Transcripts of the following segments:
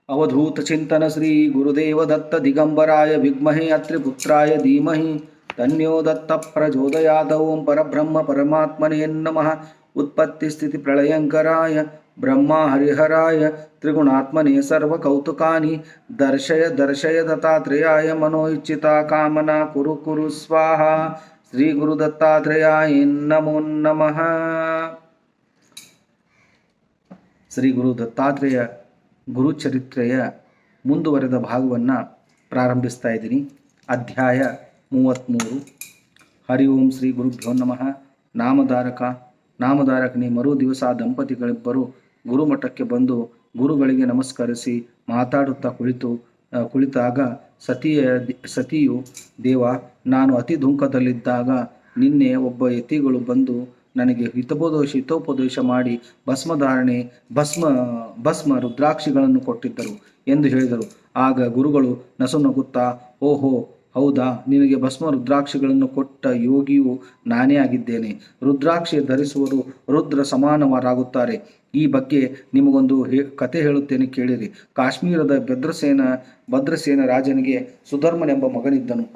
अवधूत चिंतन श्री गुरुदेव दत्त दिगंबराय विद्महे अत्रिपुत्राय धीमहि तन्नो दत्त प्रचोदयात्। ओं परब्रह्म परमात्मने नमः। उत्पत्ति स्थिति प्रलयंकराय ब्रह्मा हरिहराय त्रिगुणात्मने सर्वकौतुकानि दर्शय दर्शय दत्तात्रेयाय मनोइच्छिता कामना कुरु कुरु स्वाहा। श्री गुरु दत्तात्रेयाय नमो नमः। ಶ್ರೀ ಗುರು ದತ್ತಾತ್ರೇಯ ಗುರುಚರಿತ್ರೆಯ ಮುಂದುವರೆದ ಭಾಗವನ್ನು ಪ್ರಾರಂಭಿಸ್ತಾ ಇದ್ದೀನಿ. ಅಧ್ಯಾಯ 33. ಹರಿ ಓಂ ಶ್ರೀ ಗುರುಭ್ಯೋ ನಮಃ. ನಾಮಧಾರಕನೇ ಮರು ದಿವಸ ದಂಪತಿಗಳಿಬ್ಬರು ಗುರುಮಠಕ್ಕೆ ಬಂದು ಗುರುಗಳಿಗೆ ನಮಸ್ಕರಿಸಿ ಮಾತಾಡುತ್ತಾ ಕುಳಿತಾಗ ಸತಿಯು, ದೇವ, ನಾನು ಅತಿ ದುಃಖದಲ್ಲಿದ್ದಾಗ ನಿನ್ನೆ ಒಬ್ಬ ಯತಿಗಳು ಬಂದು ನನಗೆ ಹಿತೋಪದೇಶ ಮಾಡಿ ಭಸ್ಮ ರುದ್ರಾಕ್ಷಿಗಳನ್ನು ಕೊಟ್ಟಿದ್ದರು ಎಂದು ಹೇಳಿದರು. ಆಗ ಗುರುಗಳು ನಸುನಗುತ್ತಾ, ಓಹೋ ಹೌದಾ, ನಿನಗೆ ಭಸ್ಮ ರುದ್ರಾಕ್ಷಿಗಳನ್ನು ಕೊಟ್ಟ ಯೋಗಿಯು ನಾನೇ ಆಗಿದ್ದೇನೆ. ರುದ್ರಾಕ್ಷಿ ಧರಿಸುವರು ರುದ್ರ ಸಮಾನವರಾಗುತ್ತಾರೆ. ಈ ಬಗ್ಗೆ ನಿಮಗೊಂದು ಕತೆ ಹೇಳುತ್ತೇನೆ, ಕೇಳಿರಿ. ಕಾಶ್ಮೀರದ ಭದ್ರಸೇನ ರಾಜನಿಗೆ ಸುಧರ್ಮನೆಂಬ ಮಗನಿದ್ದನು.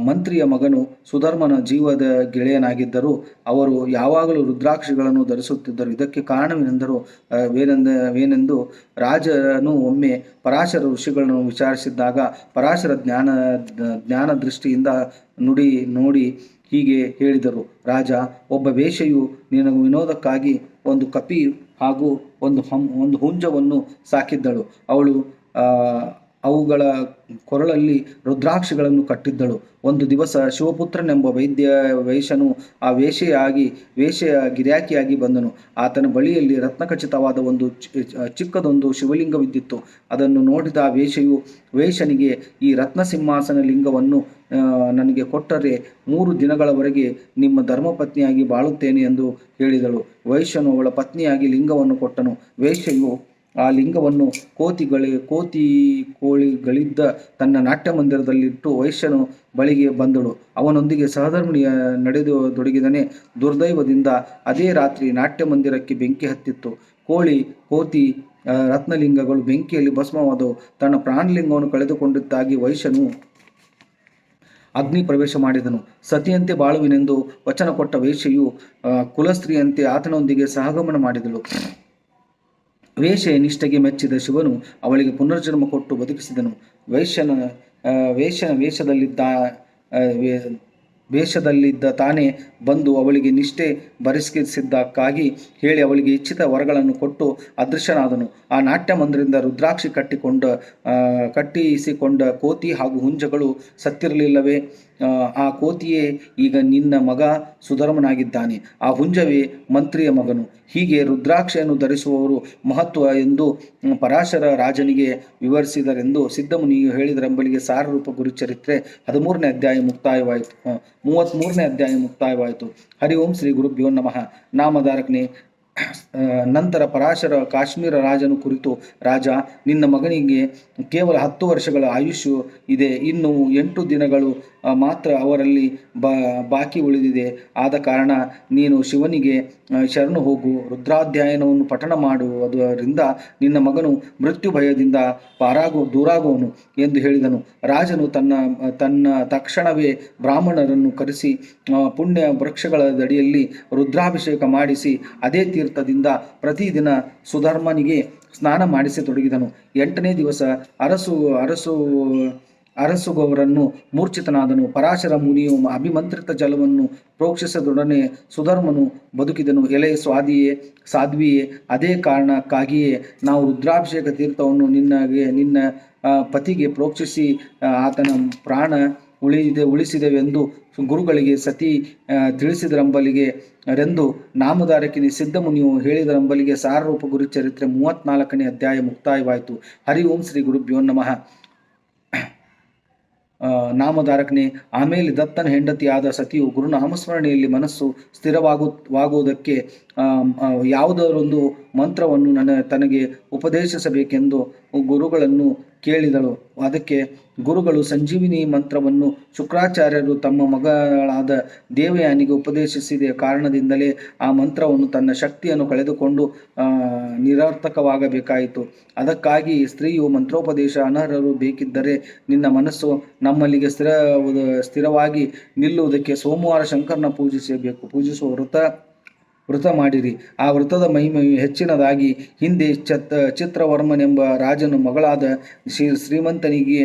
ಮಂತ್ರಿಯ ಮಗನು ಸುಧರ್ಮನ ಜೀವದ ಗೆಳೆಯನಾಗಿದ್ದರು. ಅವರು ಯಾವಾಗಲೂ ರುದ್ರಾಕ್ಷಿಗಳನ್ನು ಧರಿಸುತ್ತಿದ್ದರು. ಇದಕ್ಕೆ ಕಾರಣವೇನೆಂದು ರಾಜನು ಒಮ್ಮೆ ಪರಾಶರ ಋಷಿಗಳನ್ನು ವಿಚಾರಿಸಿದ್ದಾಗ ಪರಾಶರ ಜ್ಞಾನ ದೃಷ್ಟಿಯಿಂದ ನೋಡಿ ಹೀಗೆ ಹೇಳಿದರು. ರಾಜ, ಒಬ್ಬ ವೇಶ್ಯೆಯು ನಿನ್ನ ವಿನೋದಕ್ಕಾಗಿ ಒಂದು ಕಪಿ ಹಾಗೂ ಒಂದು ಹುಂಜವನ್ನು ಸಾಕಿದ್ದಳು. ಅವಳು ಅವುಗಳ ಕೊರಳಲ್ಲಿ ರುದ್ರಾಕ್ಷಿಗಳನ್ನು ಕಟ್ಟಿದ್ದಳು. ಒಂದು ದಿವಸ ಶಿವಪುತ್ರನೆಂಬ ವೇಷನು ಆ ವೇಷೆಯ ಗಿರ್ಯಾಕಿಯಾಗಿ ಬಂದನು. ಆತನ ಬಳಿಯಲ್ಲಿ ರತ್ನಖಚಿತವಾದ ಒಂದು ಚಿಕ್ಕದೊಂದು ಶಿವಲಿಂಗವಿದ್ದಿತ್ತು. ಅದನ್ನು ನೋಡಿದ ಆ ವೇಷನಿಗೆ, ಈ ರತ್ನಸಿಂಹಾಸನ ಲಿಂಗವನ್ನು ನನಗೆ ಕೊಟ್ಟರೆ 3 ದಿನಗಳವರೆಗೆ ನಿಮ್ಮ ಧರ್ಮಪತ್ನಿಯಾಗಿ ಬಾಳುತ್ತೇನೆ ಎಂದು ಹೇಳಿದಳು. ವೇಶ್ಯನು ಅವಳ ಪತ್ನಿಯಾಗಿ ಲಿಂಗವನ್ನು ಕೊಟ್ಟನು. ವೇಶ್ಯೆಯು ಆ ಲಿಂಗವನ್ನು ಕೋಳಿಗಳಿದ್ದ ತನ್ನ ನಾಟ್ಯ ಮಂದಿರದಲ್ಲಿಟ್ಟು ವೈಶ್ಯನು ಬಳಿಗೆ ಬಂದಳು. ಅವನೊಂದಿಗೆ ಸಹಧರ್ಮಿಣಿಯ ನಡೆದೊಡಗಿದನೆ. ದುರ್ದೈವದಿಂದ ಅದೇ ರಾತ್ರಿ ನಾಟ್ಯ ಮಂದಿರಕ್ಕೆ ಬೆಂಕಿ ಹತ್ತಿತ್ತು. ಕೋತಿ ರತ್ನಲಿಂಗಗಳು ಬೆಂಕಿಯಲ್ಲಿ ಭಸ್ಮವಾದವು. ತನ್ನ ಪ್ರಾಣಲಿಂಗವನ್ನು ಕಳೆದುಕೊಂಡಿದ್ದಾಗಿ ವೈಶ್ಯನು ಅಗ್ನಿ ಪ್ರವೇಶ ಮಾಡಿದನು. ಸತಿಯಂತೆ ಬಾಳುವಿನೆಂದು ವಚನ ಕೊಟ್ಟ ವೇಶ್ಯೆಯು ಕುಲಸ್ತ್ರೀಯಂತೆ ಆತನೊಂದಿಗೆ ಸಹಗಮನ ಮಾಡಿದಳು. ವೇಶ್ಯೆಯ ನಿಷ್ಠೆಗೆ ಮೆಚ್ಚಿದ ಶಿವನು ಅವಳಿಗೆ ಪುನರ್ಜನ್ಮ ಕೊಟ್ಟು ಬದುಕಿಸಿದನು. ವೇಶ್ಯನ ವೇಷದಲ್ಲಿದ್ದ ತಾನೇ ಬಂದು ಅವಳಿಗೆ ನಿಷ್ಠೆ ಬರೆಸಿದ್ದಕ್ಕಾಗಿ ಹೇಳಿ ಅವಳಿಗೆ ಇಚ್ಛಿತ ವರಗಳನ್ನು ಕೊಟ್ಟು ಅದೃಶ್ಯನಾದನು. ಆ ನಾಟ್ಯ ಮಂದಿರದಿಂದ ರುದ್ರಾಕ್ಷಿ ಕಟ್ಟಿಸಿಕೊಂಡ ಕೋತಿ ಹಾಗೂ ಹುಂಜಗಳು ಸತ್ತಿರಲಿಲ್ಲವೇ? ಆ ಕೋತಿಯೇ ಈಗ ನಿನ್ನ ಮಗ ಸುಧರ್ಮನಾಗಿದ್ದಾನೆ. ಆ ಹುಂಜವೇ ಮಂತ್ರಿಯ ಮಗನು. ಹೀಗೆ ರುದ್ರಾಕ್ಷಿಯನ್ನು ಧರಿಸುವವರು ಮಹತ್ವ ಎಂದು ಪರಾಶರ ರಾಜನಿಗೆ ವಿವರಿಸಿದರೆಂದು ಸಿದ್ಧಮುನಿಯು ಹೇಳಿದರೆಂಬಲಿಗೆ ಸಾರರೂಪ ಗುರುಚರಿತ್ರೆ 13ನೇ ಅಧ್ಯಾಯ ಮುಕ್ತಾಯವಾಯಿತು. 33ನೇ ಅಧ್ಯಾಯ ಮುಕ್ತಾಯವಾಯಿತು. ಹರಿ ಓಂ ಶ್ರೀ ಗುರುಭ್ಯೋ ನಮಃ. ನಾಮಧಾರಕನೇ ನಂತರ ಪರಾಶರ ಕಾಶ್ಮೀರ ರಾಜನು ಕುರಿತು, ರಾಜ, ನಿನ್ನ ಮಗನಿಗೆ ಕೇವಲ 10 ವರ್ಷಗಳ ಆಯುಷ್ಯು ಇದೆ. ಇನ್ನು 8 ದಿನಗಳು ಮಾತ್ರ ಅವರಲ್ಲಿ ಬಾಕಿ ಉಳಿದಿದೆ. ಆದ ಕಾರಣ ನೀನು ಶಿವನಿಗೆ ಶರಣು ಹೋಗು. ರುದ್ರಾಧ್ಯಾಯನವನ್ನು ಪಠಣ ಮಾಡುವುದರಿಂದ ನಿನ್ನ ಮಗನು ಮೃತ್ಯು ಭಯದಿಂದ ದೂರಾಗುವನು ಎಂದು ಹೇಳಿದನು. ರಾಜನು ತನ್ನ ತಕ್ಷಣವೇ ಬ್ರಾಹ್ಮಣರನ್ನು ಕರೆಸಿ ಪುಣ್ಯ ವೃಕ್ಷಗಳ ದಡಿಯಲ್ಲಿ ರುದ್ರಾಭಿಷೇಕ ಮಾಡಿಸಿ ಅದೇ ತೀರ್ಥದಿಂದ ಪ್ರತಿದಿನ ಸುಧರ್ಮನಿಗೆ ಸ್ನಾನ ಮಾಡಿಸತೊಡಗಿದನು. 8ನೇ ದಿವಸ ಅರಸುಗವರನ್ನು ಮೂರ್ಛಿತನಾದನು. ಪರಾಶರ ಮುನಿಯು ಅಭಿಮಂತ್ರಿತ ಜಲವನ್ನು ಪ್ರೋಕ್ಷಿಸದೊಡನೆ ಸುಧರ್ಮನು ಬದುಕಿದನು. ಎಲೆ ಸಾಧ್ವಿಯೇ, ಅದೇ ಕಾರಣಕ್ಕಾಗಿಯೇ ನಾವು ರುದ್ರಾಭಿಷೇಕ ತೀರ್ಥವನ್ನು ನಿನ್ನ ಪತಿಗೆ ಪ್ರೋಕ್ಷಿಸಿ ಆತನ ಪ್ರಾಣ ಉಳಿಸಿದೆವೆಂದು ಗುರುಗಳಿಗೆ ಸತಿ ತಿಳಿಸಿದರೆಂಬಲಿಗೆ ರೆಂದು ನಾಮಧಾರಕಿನಿ ಸಿದ್ಧಮುನಿಯು ಹೇಳಿದರೆಂಬಲಿಗೆ ಸಾರರೂಪ ಗುರುಚರಿತ್ರೆ 34ನೇ ಅಧ್ಯಾಯ ಮುಕ್ತಾಯವಾಯಿತು. ಹರಿ ಓಂ ಶ್ರೀ ಗುರುಭ್ಯೋ ನಮಃ. ನಾಮಧಾರಕನೇ, ಆಮೇಲೆ ದತ್ತನ ಹೆಂಡತಿಯಾದ ಸತಿಯು ಗುರುನಾಮಸ್ಮರಣೆಯಲ್ಲಿ ಮನಸ್ಸು ಸ್ಥಿರವಾಗುವುದಕ್ಕೆ ಯಾವುದರೊಂದು ಮಂತ್ರವನ್ನು ತನಗೆ ಉಪದೇಶಿಸಬೇಕೆಂದು ಗುರುಗಳನ್ನು ಕೇಳಿದಳು. ಅದಕ್ಕೆ ಗುರುಗಳು ಸಂಜೀವಿನಿ ಮಂತ್ರವನ್ನು ಶುಕ್ರಾಚಾರ್ಯರು ತಮ್ಮ ಮಗಳಾದ ದೇವಯಾನಿಗೆ ಉಪದೇಶಿಸಿದ ಕಾರಣದಿಂದಲೇ ಆ ಮಂತ್ರವನ್ನು ತನ್ನ ಶಕ್ತಿಯನ್ನು ಕಳೆದುಕೊಂಡು ನಿರರ್ಥಕವಾಗಬೇಕಾಯಿತು. ಅದಕ್ಕಾಗಿ ಸ್ತ್ರೀಯು ಮಂತ್ರೋಪದೇಶ ಅನರ್ಹರು ಬೇಕಿದ್ದರೆ ನಿನ್ನ ಮನಸ್ಸು ನಮ್ಮಲ್ಲಿಗೆ ಸ್ಥಿರವಾಗಿ ನಿಲ್ಲುವುದಕ್ಕೆ ಸೋಮವಾರ ಶಂಕರನ ಪೂಜಿಸುವ ವೃತ ಮಾಡಿರಿ. ಆ ವೃತದ ಮಹಿಮೆಯು ಹೆಚ್ಚಿನದಾಗಿ. ಹಿಂದೆ ಚಿತ್ರವರ್ಮನೆಂಬ ರಾಜನು ಮಗಳಾದ ಶ್ರೀಮಂತನಿಗೆ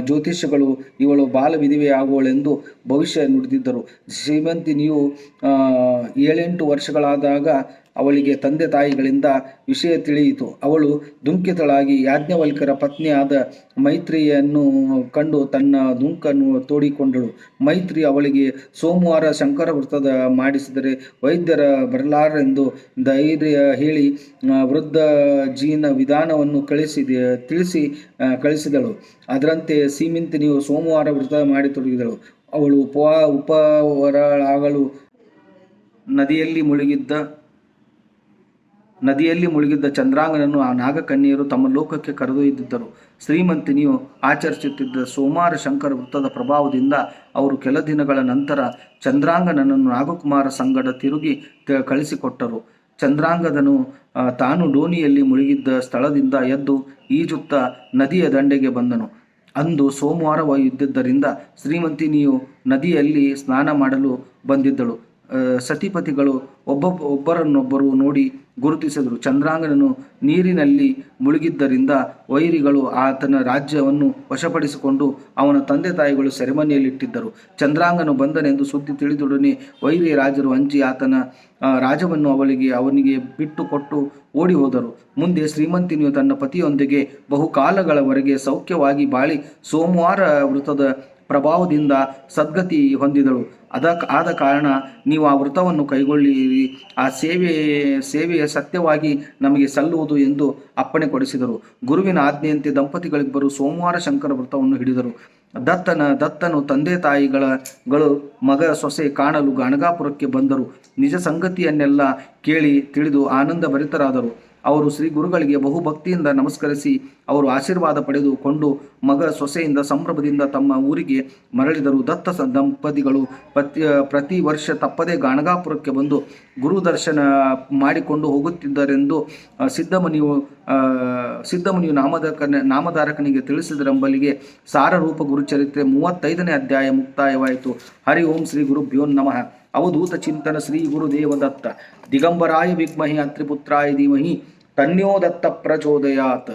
ಜ್ಯೋತಿಷ್ಯಗಳು ಇವಳು ಬಾಲ ವಿಧವೆಯಾಗುವಳೆಂದು ಭವಿಷ್ಯ ನುಡಿದಿದ್ದರು. ಶ್ರೀಮಂತಿನಿಯು 7-8 ವರ್ಷಗಳಾದಾಗ ಅವಳಿಗೆ ತಂದೆ ತಾಯಿಗಳಿಂದ ವಿಷಯ ತಿಳಿಯಿತು. ಅವಳು ದುಃಖಿತಳಾಗಿ ಯಾಜ್ಞವಲ್ಕ್ಯರ ಪತ್ನಿಯಾದ ಮೈತ್ರಿಯನ್ನು ಕಂಡು ತನ್ನ ದುಃಖನ್ನು ತೋಡಿಕೊಂಡಳು. ಮೈತ್ರಿ ಅವಳಿಗೆ ಸೋಮವಾರ ಶಂಕರ ವೃತದ ಮಾಡಿಸಿದರೆ ವೈದ್ಯರ ಬರಲಾರೆಂದು ಧೈರ್ಯ ಹೇಳಿ ವೃದ್ಧ ಜೀನ ವಿಧಾನವನ್ನು ತಿಳಿಸಿ ಕಳಿಸಿದಳು. ಅದರಂತೆ ಸೀಮಿಂತಿನಿಯು ಸೋಮವಾರ ವೃತ ಮಾಡತೊಡಗಿದಳು. ಅವಳು ಉಪವರಳಾಗಲು ನದಿಯಲ್ಲಿ ಮುಳುಗಿದ್ದ ಚಂದ್ರಾಂಗನನ್ನು ಆ ನಾಗಕನ್ಯೆಯರು ತಮ್ಮ ಲೋಕಕ್ಕೆ ಕರೆದೊಯ್ದಿದ್ದರು. ಶ್ರೀಮಂತಿನಿಯು ಆಚರಿಸುತ್ತಿದ್ದ ಸೋಮವಾರ ಶಂಕರ ವೃತ್ತದ ಪ್ರಭಾವದಿಂದ ಅವರು ಕೆಲ ದಿನಗಳ ನಂತರ ಚಂದ್ರಾಂಗನನ್ನು ನಾಗಕುಮಾರ ಸಂಗಡ ತಿರುಗಿ ಕಳಿಸಿಕೊಟ್ಟರು. ಚಂದ್ರಾಂಗದನು ತಾನು ಡೋಣಿಯಲ್ಲಿ ಮುಳುಗಿದ್ದ ಸ್ಥಳದಿಂದ ಎದ್ದು ಈಜುತ್ತಾ ನದಿಯ ದಂಡೆಗೆ ಬಂದನು. ಅಂದು ಸೋಮವಾರವಿದ್ದುದರಿಂದ ಶ್ರೀಮಂತಿನಿಯು ನದಿಯಲ್ಲಿ ಸ್ನಾನ ಮಾಡಲು ಬಂದಿದ್ದಳು. ಸತಿಪತಿಗಳು ಒಬ್ಬರನ್ನೊಬ್ಬರು ನೋಡಿ ಗುರುತಿಸಿದರು. ಚಂದ್ರಾಂಗನನು ನೀರಿನಲ್ಲಿ ಮುಳುಗಿದ್ದರಿಂದ ವೈರಿಗಳು ಆತನ ರಾಜ್ಯವನ್ನು ವಶಪಡಿಸಿಕೊಂಡು ಅವನ ತಂದೆ ತಾಯಿಗಳು ಸೆರೆಮನೆಯಲ್ಲಿಟ್ಟಿದ್ದರು. ಚಂದ್ರಾಂಗನು ಬಂದನೆಂದು ಸುದ್ದಿ ತಿಳಿದೊಡನೆ ವೈರಿ ರಾಜರು ಅಂಜಿ ಆತನ ರಾಜವನ್ನು ಅವನಿಗೆ ಬಿಟ್ಟು ಕೊಟ್ಟು ಓಡಿ ಹೋದರು. ಮುಂದೆ ಶ್ರೀಮಂತಿನಿಯು ತನ್ನ ಪತಿಯೊಂದಿಗೆ ಬಹುಕಾಲಗಳವರೆಗೆ ಸೌಖ್ಯವಾಗಿ ಬಾಳಿ ಸೋಮವಾರ ವೃತದ ಪ್ರಭಾವದಿಂದ ಸದ್ಗತಿ ಹೊಂದಿದಳು. ಆದ ಕಾರಣ ನೀವು ಆ ವೃತವನ್ನು ಕೈಗೊಳ್ಳಿರಿ. ಆ ಸೇವೆಯ ಸತ್ಯವಾಗಿ ನಮಗೆ ಸಲ್ಲುವುದು ಎಂದು ಅಪ್ಪಣೆ ಕೊಡಿಸಿದರು. ಗುರುವಿನ ಆಜ್ಞೆಯಂತೆ ದಂಪತಿಗಳಿಬ್ಬರು ಸೋಮವಾರ ಶಂಕರ ವೃತವನ್ನು ಹಿಡಿದರು. ದತ್ತನು ತಂದೆ ತಾಯಿಗಳು ಮಗ ಸೊಸೆ ಕಾಣಲು ಗಾಣಗಾಪುರಕ್ಕೆ ಬಂದರು. ನಿಜ ಸಂಗತಿಯನ್ನೆಲ್ಲ ಕೇಳಿ ತಿಳಿದು ಆನಂದ ಭರಿತರಾದರು. ಅವರು ಶ್ರೀ ಗುರುಗಳಿಗೆ ಬಹುಭಕ್ತಿಯಿಂದ ನಮಸ್ಕರಿಸಿ ಅವರು ಆಶೀರ್ವಾದ ಪಡೆದುಕೊಂಡು ಮಗ ಸೊಸೆಯಿಂದ ಸಂಭ್ರಮದಿಂದ ತಮ್ಮ ಊರಿಗೆ ಮರಳಿದರು. ದತ್ತ ದಂಪತಿಗಳು ಪ್ರತಿ ವರ್ಷ ತಪ್ಪದೇ ಗಾಣಗಾಪುರಕ್ಕೆ ಬಂದು ಗುರು ದರ್ಶನ ಮಾಡಿಕೊಂಡು ಹೋಗುತ್ತಿದ್ದರೆಂದು ಸಿದ್ಧಮುನಿಯು ನಾಮಧಾರಕನಿಗೆ ತಿಳಿಸಿದರೆಂಬಲ್ಲಿಗೆ ಸಾರರೂಪ ಗುರುಚರಿತ್ರೆ 35ನೇ ಅಧ್ಯಾಯ ಮುಕ್ತಾಯವಾಯಿತು. ಹರಿ ಓಂ ಶ್ರೀ ಗುರುಭ್ಯೋ ನಮಃ. ಅವಧೂತ ಚಿಂತನ ಶ್ರೀ ಗುರುದೇವದತ್ತ. ದಿಗಂಬರಾಯ ವಿದ್ಮಹಿ ಅತ್ರಿಪುತ್ರಾಯ ಧೀಮಹಿ ತನ್ಯೋ ದತ್ತ ಪ್ರಚೋದಯಾತ್.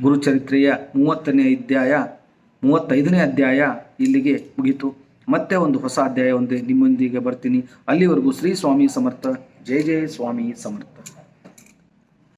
ಗುರುಚರಿತ್ರೆಯ 35ನೇ ಅಧ್ಯಾಯ ಇಲ್ಲಿಗೆ ಮುಗಿತು. ಮತ್ತೆ ಒಂದು ಹೊಸ ಅಧ್ಯಾಯ ನಿಮ್ಮೊಂದಿಗೆ ಬರ್ತೀನಿ. ಅಲ್ಲಿವರೆಗೂ ಶ್ರೀ ಸ್ವಾಮಿ ಸಮರ್ಥ. ಜಯ ಜಯ ಸ್ವಾಮಿ ಸಮರ್ಥ.